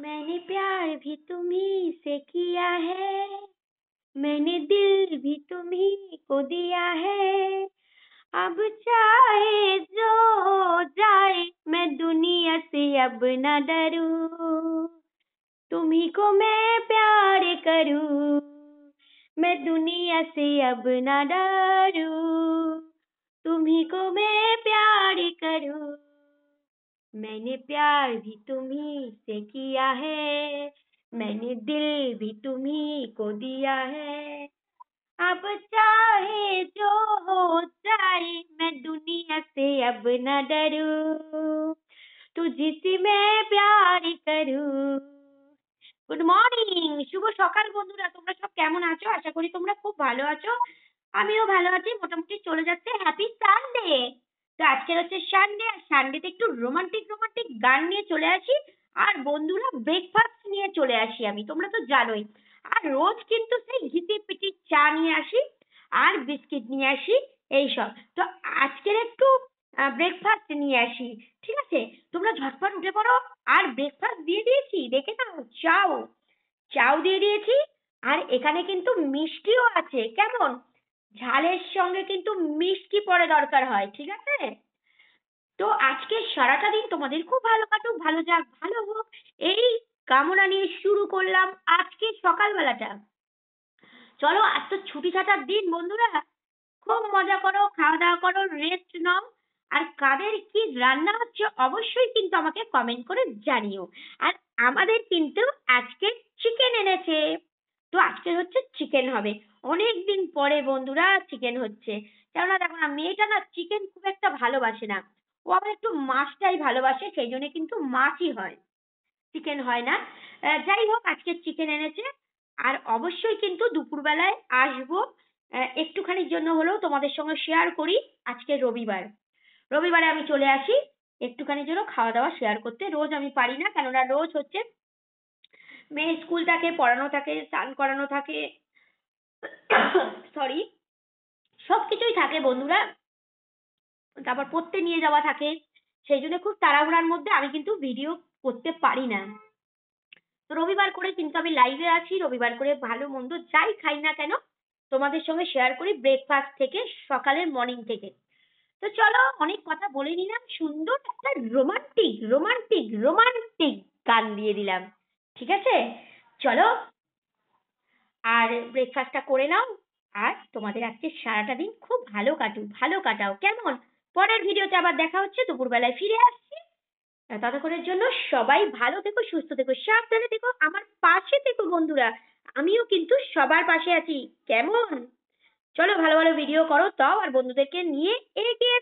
मैंने प्यार भी तुम्ही से किया है, मैंने दिल भी तुम्ही को दिया है, अब चाहे जो हो जाए मैं दुनिया से अब न डरूं, तुम्ही को मैं प्यार करूं, मैं दुनिया से अब न डरूं, तुम्ही को मैं प्यार करूं, मैंने प्यार भी तुम्ही से किया है, मैंने दिल भी तुम्ही को दिया है, अब चाहे जो हो जाए मैं दुनिया से अब न डरूं, तुझसे मैं प्यार करूं। গুড মর্নিং, শুভ সকাল বন্ধুরা। তোমরা সব কেমন আছো? আশা করি তোমরা খুব ভালো আছো। আমিও ভালো আছি, মোটামুটি চলে যাচ্ছে। Happy Sunday. তো আজকে হচ্ছে সানডে, আর সানডেতে একটু রোমান্টিক রোমান্টিক গান নিয়ে চলে আসি। আর বন্ধুরা ব্রেকফাস্ট নিয়ে চলে আসি আমি, তোমরা তো জানোই। আর রোজ কিন্তু সেই ঘিতি পিটি চা নিয়ে আসি আর বিস্কিট নিয়ে আসি, এইসব। তো আজকের একটু ব্রেকফাস্ট নিয়ে আসি, ঠিক আছে? তোমরা ঝটপট উঠে পড়ো। আর ব্রেকফাস্ট দিয়ে দিয়েছি, দেখে নাও। চাও চাও দিয়ে দিয়েছি। আর এখানে কিন্তু মিষ্টিও আছে। কেমন? ঝালের সঙ্গে কিন্তু মিষ্টি পরে দরকার হয়, ঠিক আছে? তো আজকে সারাটা দিন তোমাদের খুব ভালো কাটুক, ভালো যাক, ভালো হোক, এই কামনা নিয়ে শুরু করলাম আজকে সকালবেলাটা। চলো, আজ তো ছুটি ছাটার দিন বন্ধুরা। খুব মজা করো, খাওয়া দাওয়া করো, রেস্ট নাও। আর কাদের কি রান্না হচ্ছে অবশ্যই কিন্তু আমাকে কমেন্ট করে জানিও। আর আমাদের কিন্তু আজকে চিকেন এনেছে। তো আজকে হচ্ছে চিকেন হবে। অনেক দিন পরে বন্ধুরা চিকেন হচ্ছে। কেননা দেখো না, মেয়েটা না চিকেন খুব একটা ভালোবাসে না। ও আবার একটু মাছটাই ভালোবাসে, সেই জন্য কিন্তু মাছই হয়, চিকেন হয় না। যাই হোক, আজকে চিকেন এনেছে। আর অবশ্যই কিন্তু দুপুরবেলায় আসবো। একটুখানির জন্য হলেও তোমাদের সঙ্গে শেয়ার করি। আজকে রবিবার, রবিবারে আমি চলে আসি একটুখানির জন্য খাওয়া দাওয়া শেয়ার করতে। রোজ আমি পারি না, কেননা রোজ হচ্ছে মেয়ে স্কুল থাকে, পড়ানো থাকে, স্নান করানো থাকে, সরি, সবকিছুই থাকে বন্ধুরা। তারপর পড়তে নিয়ে যাওয়া থাকে, সেই জন্য খুব তাড়াহুড়ার মধ্যে আমি কিন্তু ভিডিও করতে পারি না। তো রবিবার করে কিন্তু আমি লাইভে আছি। রবিবার করে ভালো মন্দ যাই খাই না কেন তোমাদের সঙ্গে শেয়ার করি, ব্রেকফাস্ট থেকে, সকালের মর্নিং থেকে। তো চলো, অনেক কথা বলে নিলাম, সুন্দর একটা রোমান্টিক রোমান্টিক রোমান্টিক গান দিয়ে দিলাম, ঠিক আছে? চলো, আর ব্রেকফাস্টটা করে নাও। আর তোমাদের আজকে সারাটা দিন খুব ভালো কাটুক, ভালো কাটাও, কেমন? পরের ভিডিওতে আবার দেখা হচ্ছে, দুপুরবেলায় ফিরে আসছি। ততক্ষণের জন্য সবাই ভালো থেকো, সুস্থ থেকো, সাবধানে থেকো, আমার পাশে থেকো বন্ধুরা। আমিও কিন্তু সবার পাশে আছি, কেমন? চলো, ভালো ভালো ভিডিও করো তাও, আর বন্ধুদেরকে নিয়ে এগিয়ে